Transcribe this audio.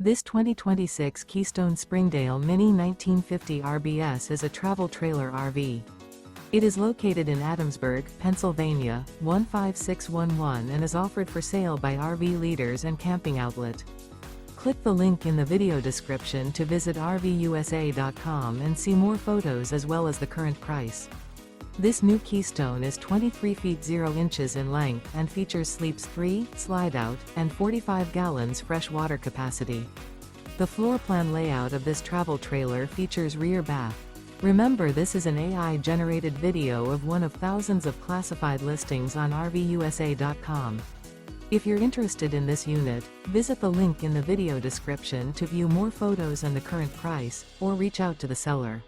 This 2026 Keystone Springdale Mini 1950 RBS is a travel trailer RV. It is located in Adamsburg, Pennsylvania, 15611 and is offered for sale by RV Leaders and Camping Outlet. Click the link in the video description to visit RVUSA.com and see more photos as well as the current price. This new Keystone is 23 feet 0 inches in length and features sleeps 3, Slideout, and 45 gallons fresh water capacity. The floor plan layout of this travel trailer features rear bath. Remember, this is an AI-generated video of one of thousands of classified listings on RVUSA.com. If you're interested in this unit, visit the link in the video description to view more photos and the current price, or reach out to the seller.